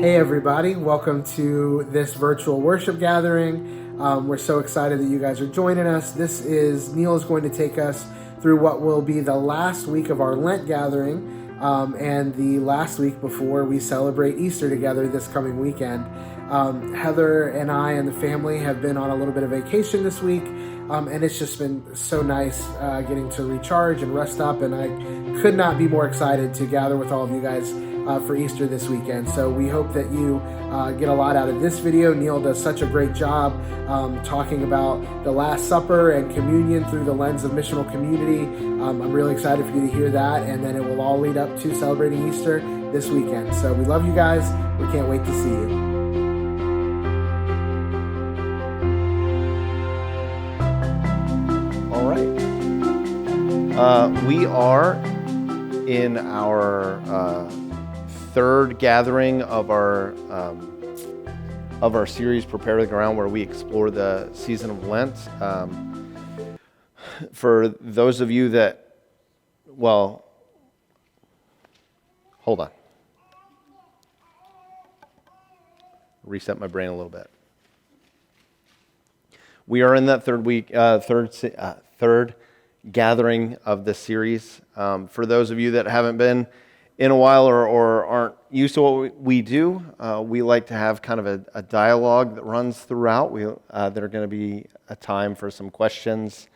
Hey everybody, welcome to this virtual worship gathering. We're so excited that you guys are joining us. Neil is going to take us through what will be the last week of our Lent gathering and the last week before we celebrate Easter together this coming weekend. Heather and I and the family have been on a little bit of vacation this week, and it's just been so nice getting to recharge and rest up, and I could not be more excited to gather with all of you guys for Easter this weekend. So we hope that you get a lot out of this video. Neil does such a great job talking about the Last Supper and communion through the lens of missional community. I'm really excited for you to hear that, and then it will all lead up to celebrating Easter this weekend. So we love you guys. We can't wait to see you. All right. We are in our third gathering of our series, Prepare the Ground, where we explore the season of Lent. For those of you that, hold on. Reset my brain a little bit. We are in that third gathering of this series. For those of you that haven't been in a while or aren't used to what we do, we like to have kind of a dialogue that runs throughout. There are going to be a time for some questions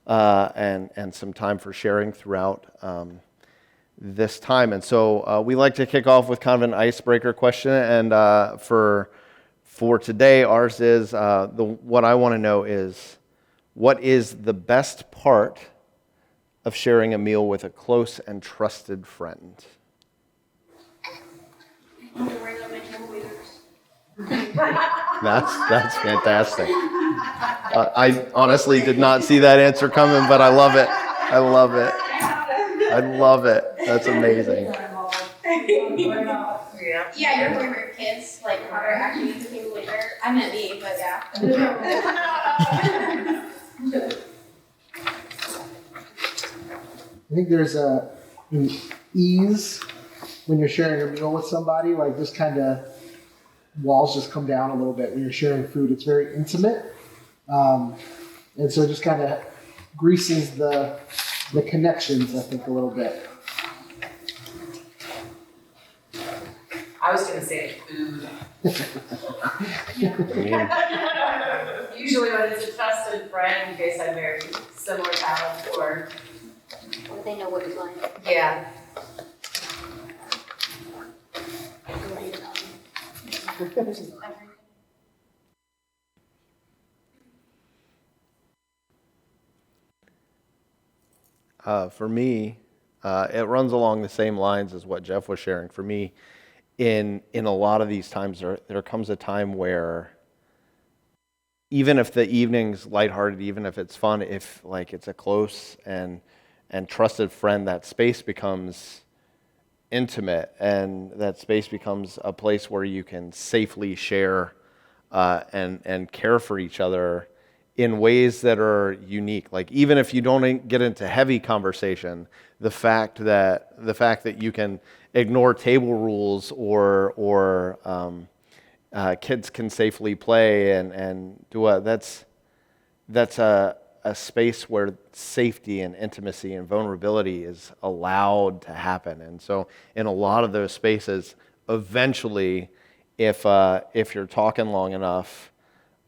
and some time for sharing throughout this time. And so we like to kick off with kind of an icebreaker question. And for today, ours is, what I want to know is, what is the best part of sharing a meal with a close and trusted friend? That's fantastic. I honestly did not see that answer coming, but I love it. I love it. I love it. That's amazing. Yeah, your favorite kids, like, are actually became later. I meant me, but yeah. I think there's an ease when you're sharing a meal with somebody, like just kind of walls just come down a little bit when you're sharing food. It's very intimate. And so it just kind of greases the connections, I think, a little bit. I was going to say food. Usually when it's a trusted friend, you guys have very similar talents or They know what you like. yeah. For me, it runs along the same lines as what Jeff was sharing. For me, in a lot of these times, there comes a time where even if the evening's lighthearted, even if it's fun, if like it's a close and trusted friend, that space becomes intimate, and that space becomes a place where you can safely share and care for each other in ways that are unique. Like even if you don't get into heavy conversation, the fact that you can ignore table rules or kids can safely play and do that's a space where safety and intimacy and vulnerability is allowed to happen. And so in a lot of those spaces, eventually, if you're talking long enough,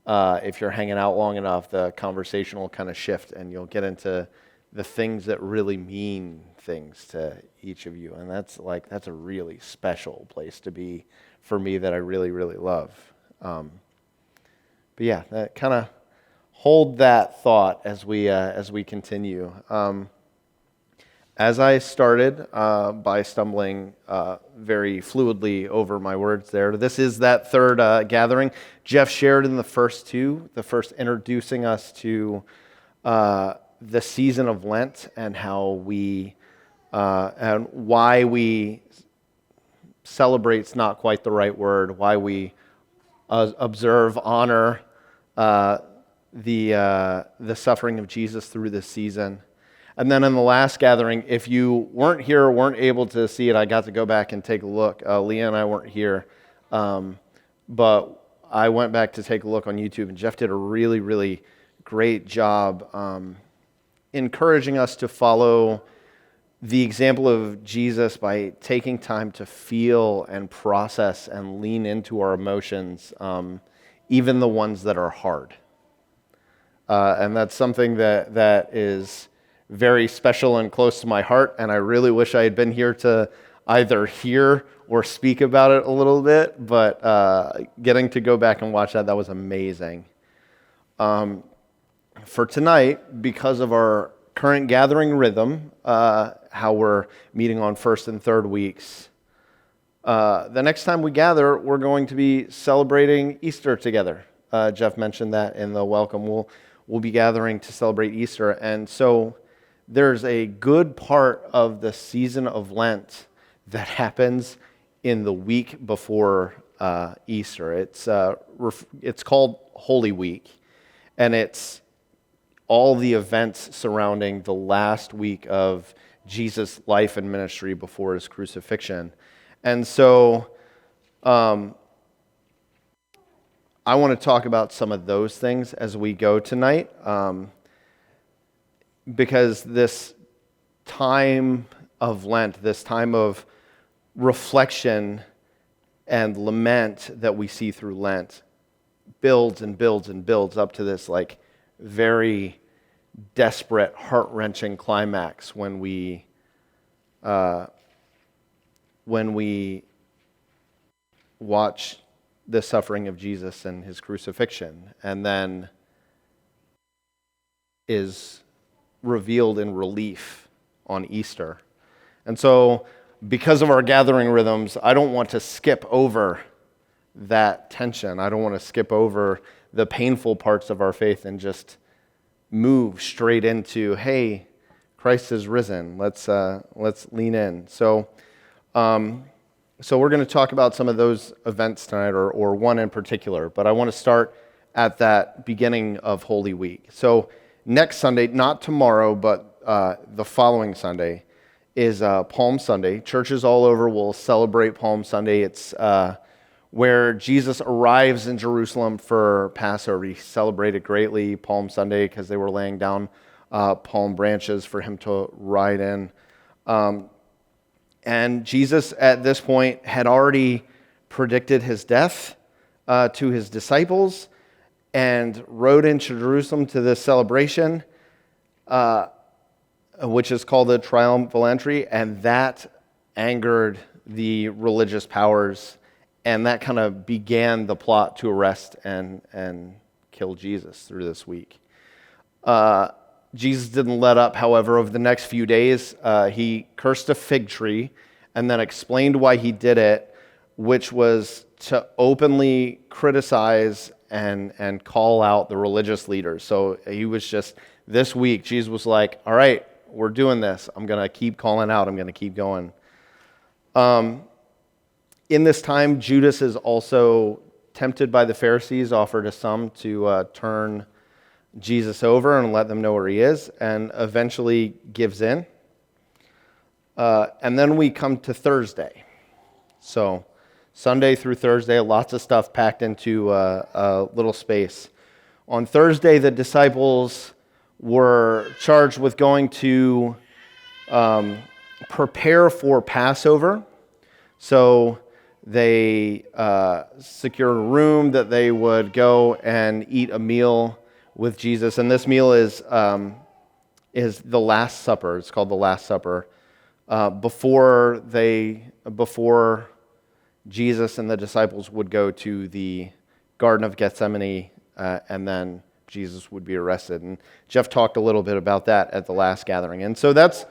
if you're hanging out long enough, the conversation will kind of shift and you'll get into the things that really mean things to each of you. And that's a really special place to be for me that I really, really love. But yeah, that kind of hold that thought as we continue. As I started by stumbling very fluidly over my words there, this is that third gathering. Jeff shared in the first two, the first introducing us to the season of Lent and how and why we celebrate's not quite the right word, why we observe, honor the suffering of Jesus through this season. And then in the last gathering, if you weren't here or weren't able to see it, I got to go back and take a look. Leah and I weren't here But I went back to take a look on YouTube, and Jeff did a really, really great job encouraging us to follow the example of Jesus by taking time to feel and process and lean into our emotions, even the ones that are hard. And that's something that is very special and close to my heart, and I really wish I had been here to either hear or speak about it a little bit, but getting to go back and watch that was amazing. For tonight, because of our current gathering rhythm, how we're meeting on first and third weeks, the next time we gather, we're going to be celebrating Easter together. Jeff mentioned that in the welcome. We'll be gathering to celebrate Easter, and so there's a good part of the season of Lent that happens in the week before Easter. It's called Holy Week, and it's all the events surrounding the last week of Jesus' life and ministry before his crucifixion. And so I want to talk about some of those things as we go tonight, because this time of Lent, this time of reflection and lament that we see through Lent builds and builds and builds up to this like very desperate, heart-wrenching climax when we watch the suffering of Jesus and his crucifixion, and then is revealed in relief on Easter. And so, because of our gathering rhythms, I don't want to skip over that tension. I don't want to skip over the painful parts of our faith and just move straight into, hey, Christ is risen. Let's lean in. So we're going to talk about some of those events tonight, or one in particular. But I want to start at that beginning of Holy Week. So next Sunday, not tomorrow, but the following Sunday, is Palm Sunday. Churches all over will celebrate Palm Sunday. It's where Jesus arrives in Jerusalem for Passover. He celebrated greatly Palm Sunday because they were laying down palm branches for him to ride in. And Jesus, at this point, had already predicted his death to his disciples and rode into Jerusalem to this celebration, which is called the Triumphal Entry, and that angered the religious powers, and that kind of began the plot to arrest and kill Jesus through this week. Jesus didn't let up, however. Over the next few days, he cursed a fig tree and then explained why he did it, which was to openly criticize and call out the religious leaders. So he was just, this week, Jesus was like, all right, we're doing this. I'm going to keep calling out. I'm going to keep going. In this time, Judas is also tempted by the Pharisees, offered to some to turn Jesus over and let them know where he is, and eventually gives in. And then we come to Thursday. So Sunday through Thursday, lots of stuff packed into a little space. On Thursday, the disciples were charged with going to prepare for Passover. So they secured a room that they would go and eat a meal with Jesus. And this meal is the Last Supper. It's called the Last Supper. Before Jesus and the disciples would go to the Garden of Gethsemane, and then Jesus would be arrested. And Jeff talked a little bit about that at the last gathering. And so that's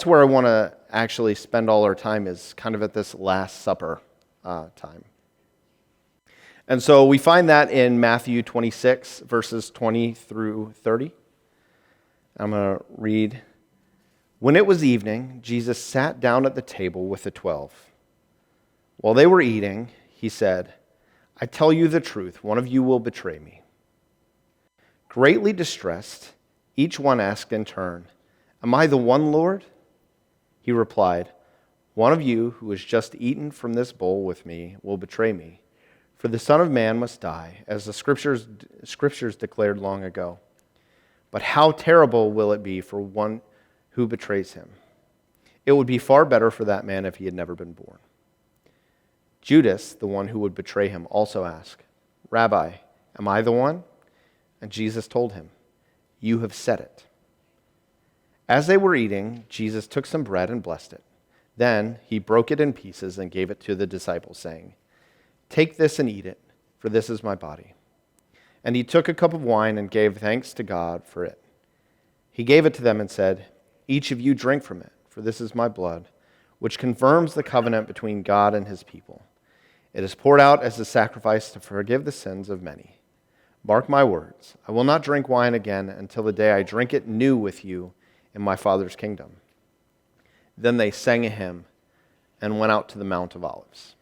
where I want to actually spend all our time, is kind of at this Last Supper time. And so we find that in Matthew 26, verses 20 through 30. I'm going to read. When it was evening, Jesus sat down at the table with the 12. While they were eating, he said, I tell you the truth, one of you will betray me. Greatly distressed, each one asked in turn, Am I the one, Lord? He replied, One of you who has just eaten from this bowl with me will betray me. For the Son of Man must die, as the scriptures declared long ago. But how terrible will it be for one who betrays him? It would be far better for that man if he had never been born." Judas, the one who would betray him, also asked, "Rabbi, am I the one?" And Jesus told him, "You have said it." As they were eating, Jesus took some bread and blessed it. Then he broke it in pieces and gave it to the disciples, saying, "Take this and eat it, for this is my body." And he took a cup of wine and gave thanks to God for it. He gave it to them and said, "Each of you drink from it, for this is my blood, which confirms the covenant between God and his people. It is poured out as a sacrifice to forgive the sins of many. Mark my words, I will not drink wine again until the day I drink it new with you in my Father's kingdom." Then they sang a hymn and went out to the Mount of Olives.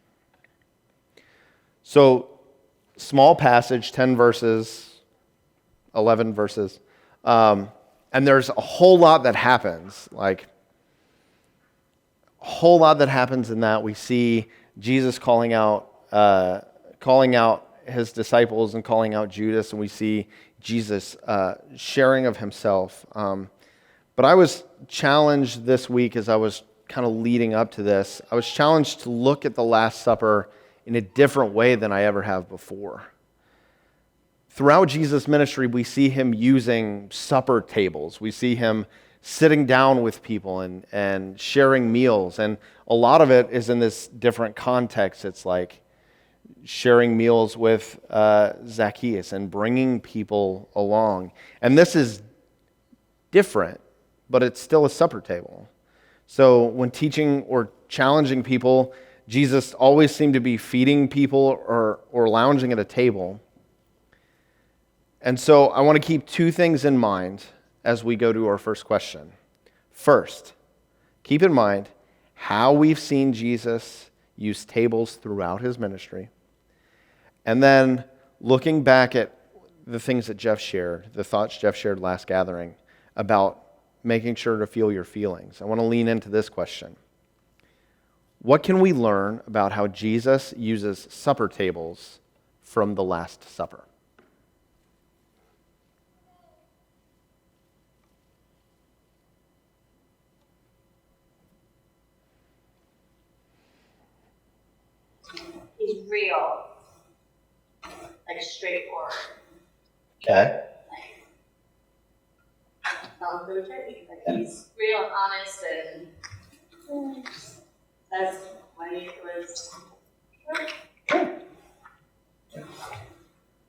So, small passage, 10 verses, 11 verses, and there's a whole lot that happens, like a whole lot that happens in that. We see Jesus calling out his disciples and calling out Judas, and we see Jesus sharing of himself. But I was challenged this week as I was kind of leading up to this. I was challenged to look at the Last Supper in a different way than I ever have before. Throughout Jesus' ministry, we see him using supper tables. We see him sitting down with people and sharing meals. And a lot of it is in this different context. It's like sharing meals with Zacchaeus and bringing people along. And this is different, but it's still a supper table. So when teaching or challenging people, Jesus always seemed to be feeding people or lounging at a table. And so I want to keep two things in mind as we go to our first question. First, keep in mind how we've seen Jesus use tables throughout his ministry. And then looking back at the things that Jeff shared, the thoughts Jeff shared last gathering about making sure to feel your feelings. I want to lean into this question. What can we learn about how Jesus uses supper tables from the Last Supper? He's real, like straightforward. Okay. Like he's real and honest, and that's why it was.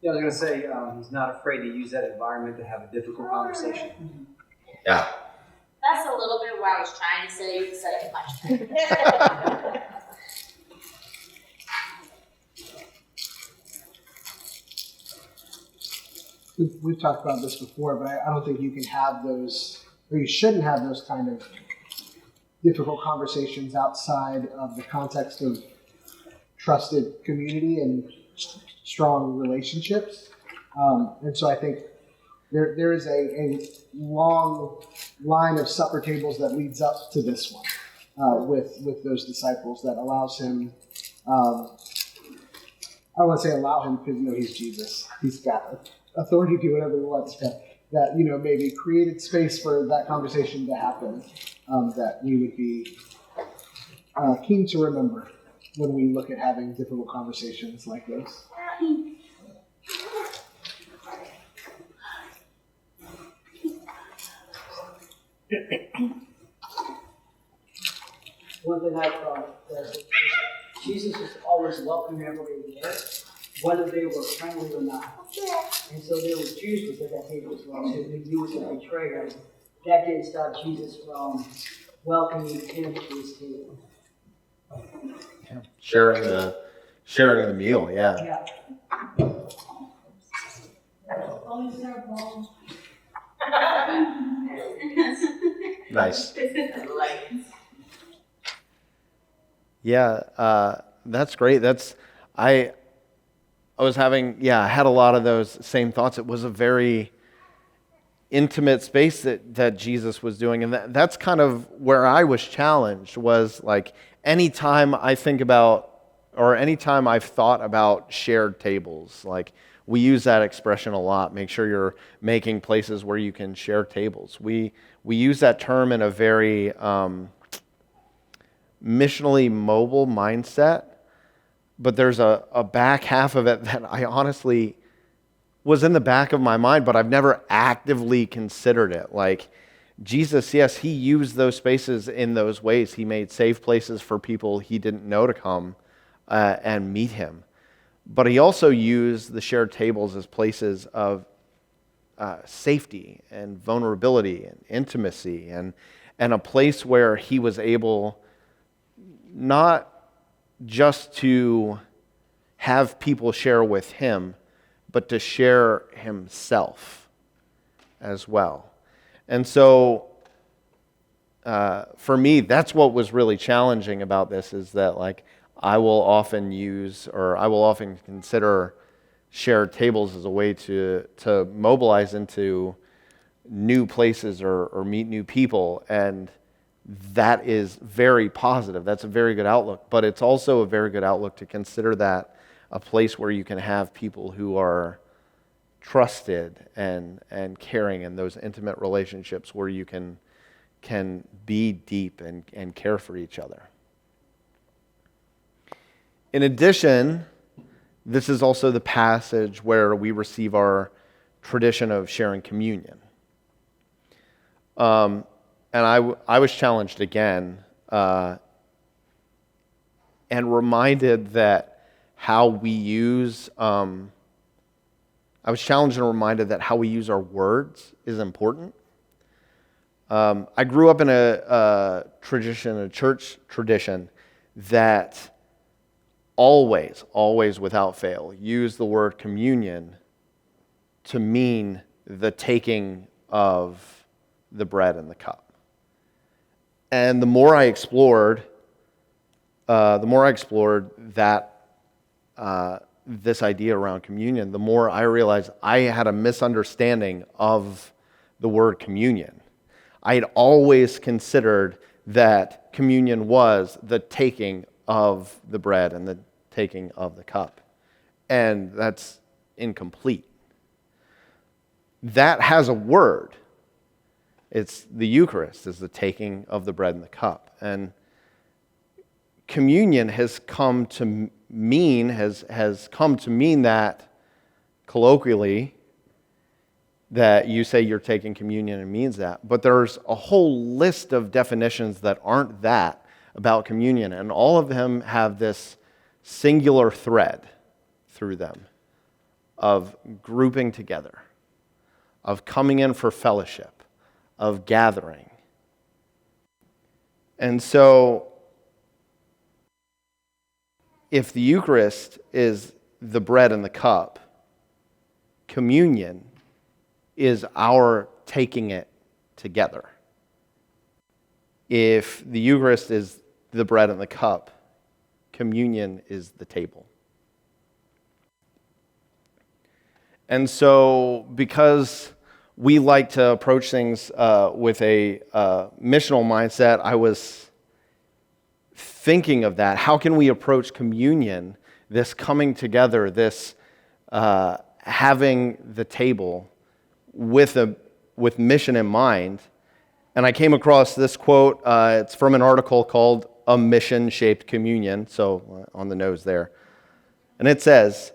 Yeah, I was going to say, he's not afraid to use that environment to have a difficult conversation. Yeah. That's a little bit what I was trying to say. You said it much better. We've talked about this before, but I don't think you can have those, or you shouldn't have those kind of difficult conversations outside of the context of trusted community and strong relationships. And so I think there is a long line of supper tables that leads up to this one with those disciples that allows him. I don't want to say allow him because he's Jesus. He's got authority to do whatever he wants. That maybe created space for that conversation to happen. That we would be keen to remember when we look at having difficult conversations like this. One thing I thought was Jesus was always welcoming everybody there, whether they were friendly or not. And so there was Judas at that table as well, too, who knew was a betrayer. That didn't stop Jesus from welcoming him to his table. Yeah. Sharing the meal, yeah. Yeah. Nice. Yeah, that's great. I had a lot of those same thoughts. It was a very intimate space that Jesus was doing. And that's kind of where I was challenged, was like, anytime I think about, or anytime I've thought about shared tables, like we use that expression a lot, make sure you're making places where you can share tables. We use that term in a very missionally mobile mindset, but there's a back half of it that I honestly was in the back of my mind, but I've never actively considered it. Like Jesus, yes, he used those spaces in those ways. He made safe places for people he didn't know to come and meet him. But he also used the shared tables as places of safety and vulnerability and intimacy and a place where he was able not just to have people share with him, but to share himself as well. And so for me, that's what was really challenging about this, is that like I will often consider shared tables as a way to mobilize into new places or meet new people. And that is very positive. That's a very good outlook. But it's also a very good outlook to consider that a place where you can have people who are trusted and caring in those intimate relationships where you can be deep and care for each other. In addition, this is also the passage where we receive our tradition of sharing communion. And I was challenged again and reminded that how we use, I was challenged and reminded that how we use our words is important. I grew up in a church tradition that always without fail, use the word communion to mean the taking of the bread and the cup. And the more I explored that this idea around communion, the more I realized I had a misunderstanding of the word communion. I had always considered that communion was the taking of the bread and the taking of the cup. And that's incomplete. That has a word. It's the Eucharist, is the taking of the bread and the cup. And communion has come to mean that colloquially, that you say you're taking communion and means that. But there's a whole list of definitions that aren't that about communion, and all of them have this singular thread through them of grouping together, of coming in for fellowship, of gathering. And so, if the Eucharist is the bread and the cup, communion is our taking it together. If the Eucharist is the bread and the cup, communion is the table. And so, because we like to approach things with a missional mindset, I was thinking of that. How can we approach communion, this coming together, this having the table with mission in mind? And I came across this quote. It's from an article called "A Mission-Shaped Communion," so on the nose there. And it says,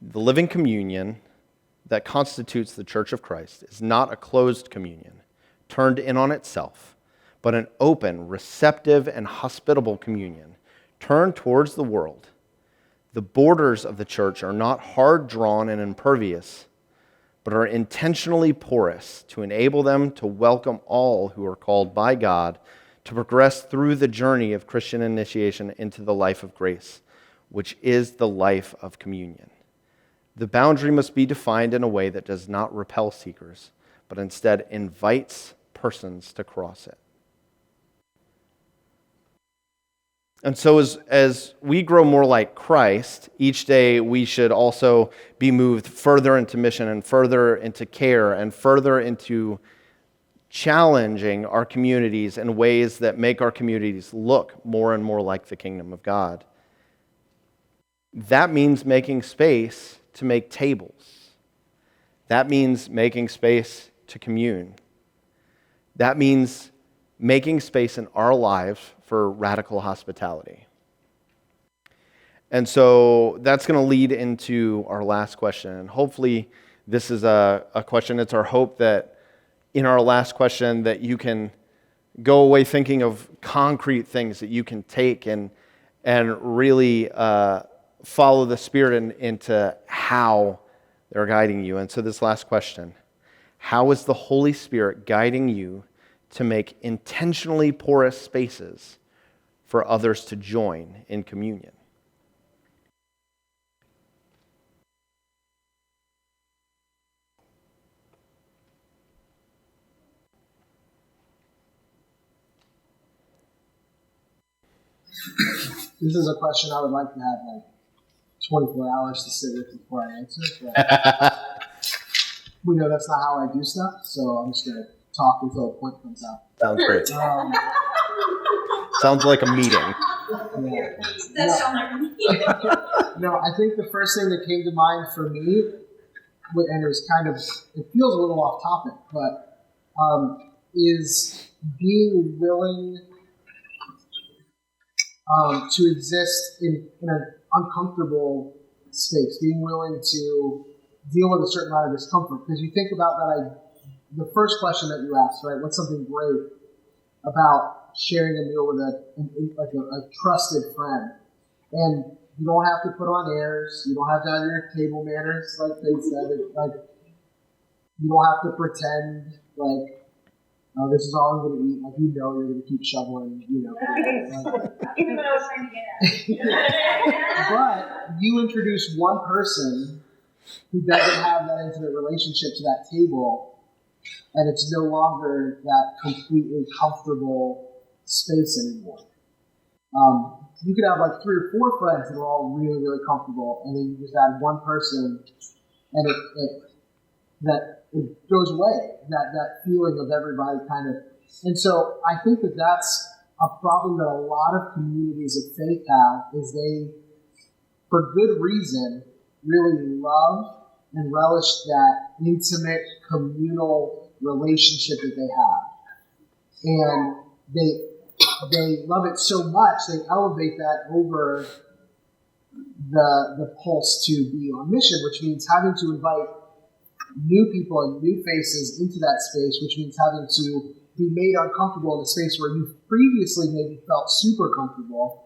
"The living communion that constitutes the Church of Christ is not a closed communion, turned in on itself, but an open, receptive, and hospitable communion, turned towards the world. The borders of the church are not hard-drawn and impervious, but are intentionally porous to enable them to welcome all who are called by God to progress through the journey of Christian initiation into the life of grace, which is the life of communion. The boundary must be defined in a way that does not repel seekers, but instead invites persons to cross it." And so as we grow more like Christ, each day we should also be moved further into mission and further into care and further into challenging our communities in ways that make our communities look more and more like the kingdom of God. That means making space to make tables. That means making space to commune. That means making space in our lives for radical hospitality. And so that's going to lead into our last question. And hopefully this is a question. It's our hope that in our last question that you can go away thinking of concrete things that you can take and really follow the Spirit into how they're guiding you. And so this last question, how is the Holy Spirit guiding you to make intentionally porous spaces for others to join in communion? This is a question I would like to have like 24 hours to sit with before I answer. But we know that's not how I do stuff, so I'm just going to talk until a point comes out. Sounds great. Sounds like a meeting. Yeah. That's all I need. No, I think the first thing that came to mind for me, and it was kind of, it feels a little off topic, but is being willing to exist in an uncomfortable space, being willing to deal with a certain amount of discomfort. Because you think about that, the first question that you asked, right? What's something great about sharing a meal with a trusted friend? And you don't have to put on airs. You don't have to have your table manners, like they said. You don't have to pretend like, oh, this is all I'm going to eat. Like, you know you're going to keep shoveling, Even what I was trying to get at. But you introduce one person who doesn't have that intimate relationship to that table, and it's no longer that completely comfortable space anymore. You could have like 3 or 4 friends that are all really, really comfortable, and then you just add one person, and it goes away, that feeling of everybody kind of. And so I think that's a problem that a lot of communities of faith have, is they, for good reason, really love and relish that intimate communal relationship that they have. And they love it so much, they elevate that over the pulse to be on mission, which means having to invite new people and new faces into that space, which means having to be made uncomfortable in a space where you previously maybe felt super comfortable,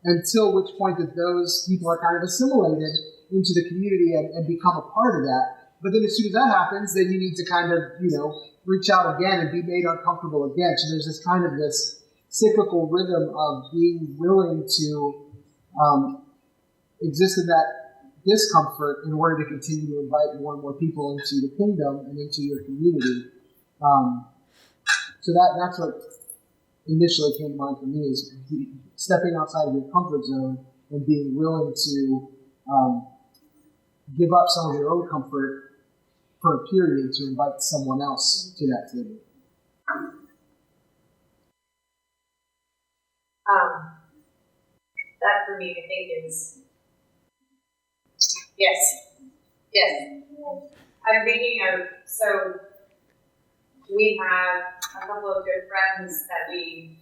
until which point that those people are kind of assimilated into the community and become a part of that. But then as soon as that happens, then you need to kind of, reach out again and be made uncomfortable again. So there's this kind of this cyclical rhythm of being willing to exist in that discomfort in order to continue to invite more and more people into the kingdom and into your community. So that's what initially came to mind for me, is stepping outside of your comfort zone and being willing to give up some of your own comfort for a period to invite someone else to that table. That for me, I think is yes. I'm thinking of, so we have a couple of good friends that we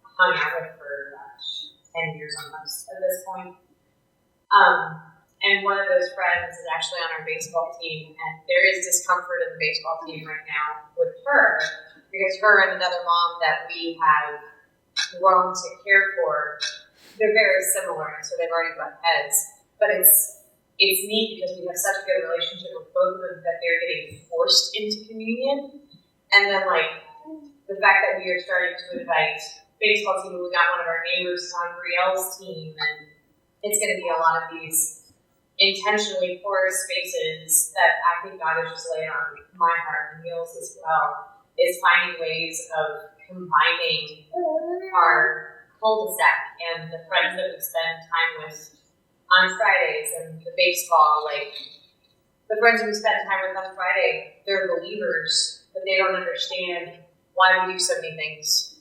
hung out with for 10 years almost at this point. And one of those friends is actually on our baseball team, and there is discomfort in the baseball team right now with her, because her and another mom that we have grown to care for, they're very similar, and so they've already butt heads. But it's neat because we have such a good relationship with both of them that they're getting forced into communion. And then the fact that we are starting to invite baseball team, we got one of our neighbors on Brielle's team, and it's going to be a lot of these intentionally porous spaces that I think God has just laid on my heart and Neil's as well, is finding ways of combining our cul-de-sac and the friends that we spend time with on Fridays and the baseball, the friends we spent time with on Friday, they're believers, but they don't understand why we do so many things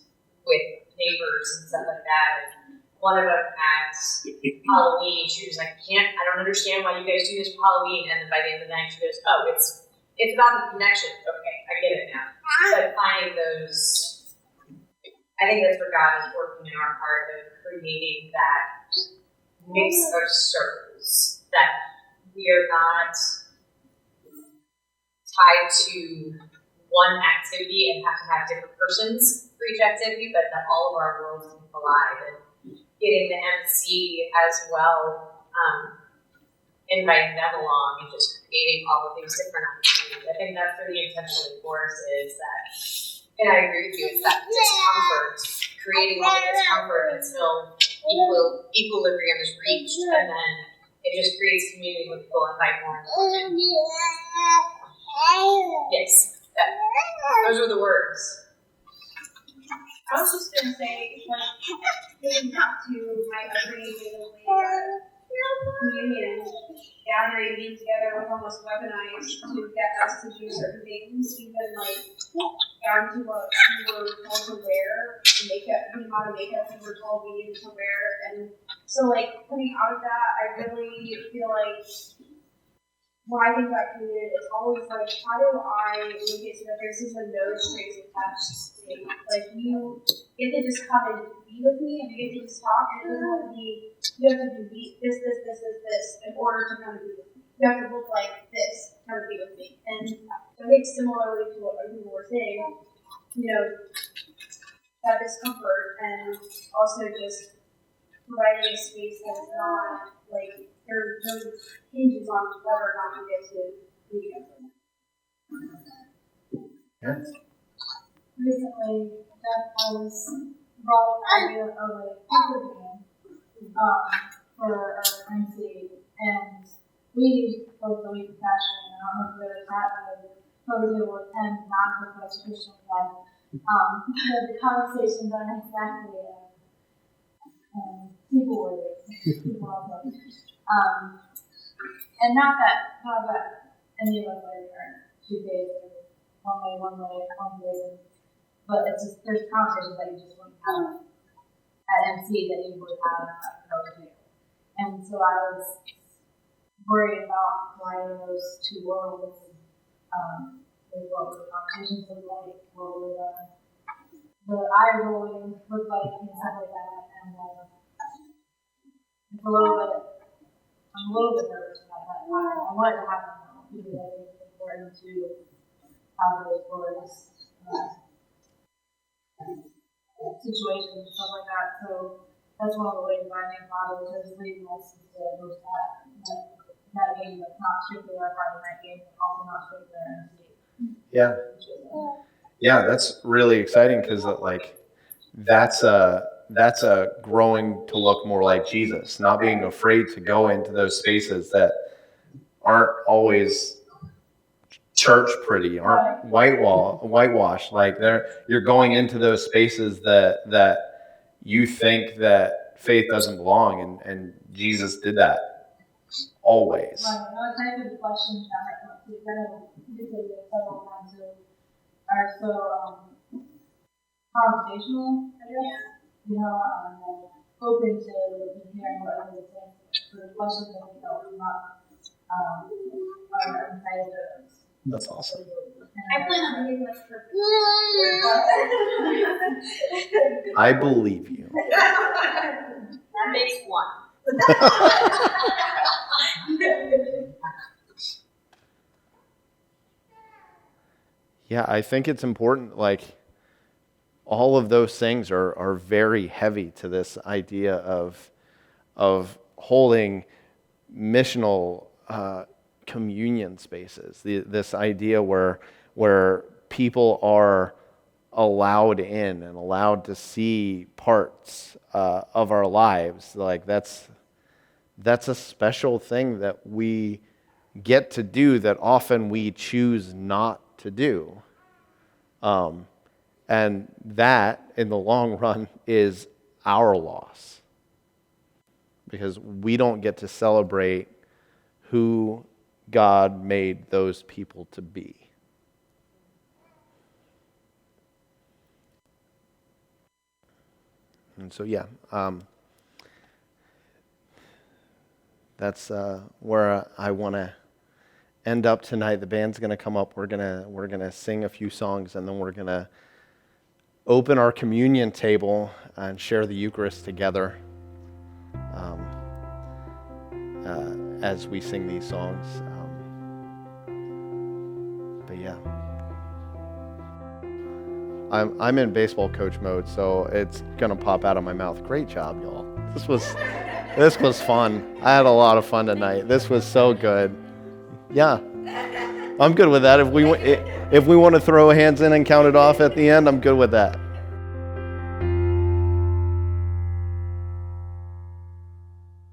with neighbors and stuff like that. And one of them at Halloween, she was like, I don't understand why you guys do this for Halloween. And then by the end of the night, she goes, oh, it's about the connection. Okay, I get it now. But finding those, I think that's where God is working in our heart of creating that mix of circles, that we are not tied to one activity and have to have different persons for each activity, but that all of our worlds can collide. And getting the MC as well, inviting them along and just creating all of these different opportunities. I think that's where the intention of Porous is that, and I agree with you, it's that discomfort, creating all the discomfort until equilibrium is reached, and then it just creates community when people invite more and more in. Yes, those are the words. I was just gonna say, like, getting back to my upbringing communion, gathering, being together was almost weaponized to get us to do certain things, even like down to what we were told to wear, makeup, the amount of makeup we were told we needed to wear, and so like coming out of that, I really feel like when I think about communion, it's always like, how do I make it so that there's even no strings attached to me? Like, you get to just come and be with me, and you get to just talk, and it doesn't have to be, you have to do this, in order to come and be with me. You have to look like this to come and be with me. And I think similarly to what other people were saying, you know, that discomfort, and also just providing a space that's not, like, there hinges on whether or not you get to be together. Yes. Recently, Jeff has brought the idea of a paper game for our MC, and we both believe in fashion, and I don't know if there's that of deal with him not with us Christian life. The conversations aren't exactly people worthy. And not that any of us are two days, one way, but it's just, there's conversations that you just wouldn't have at MC that you would have at the table. And so I was worried about combining those two worlds, with what the conversations look like, what would the eye rolling look like, and stuff like that. And it's I'm a little bit nervous about that. I want it to happen now because I think it's important to have those words, situations and stuff like that. So that's one of the ways I think God is leading us is to host that game that's not strictly our Friday night game, but also not strictly our MC. Yeah. Yeah, that's really exciting because that's a growing to look more like Jesus, not being afraid to go into those spaces that aren't always church pretty, aren't whitewashed. Like you're going into those spaces that you think that faith doesn't belong, and Jesus did that always. Right. Another type of questions that we've been several times are so conversational, I guess. You know, open to hearing what others think. So the questions that we don't come up are entitled to us. That's awesome. I plan on being like her. I believe you. That makes one. Yeah, I think it's important, all of those things are very heavy to this idea of holding missional communion spaces. This idea where people are allowed in and allowed to see parts of our lives. That's a special thing that we get to do that often we choose not to do. And that, in the long run, is our loss. Because we don't get to celebrate who God made those people to be. And so, yeah, that's where I want to end up tonight. The band's going to come up. We're gonna sing a few songs, and then we're going to open our communion table and share the Eucharist together as we sing these songs. But yeah, I'm in baseball coach mode, so it's gonna pop out of my mouth. Great job, y'all. This was fun. I had a lot of fun tonight. This was so good. Yeah, I'm good with that. If we want to throw hands in and count it off at the end, I'm good with that.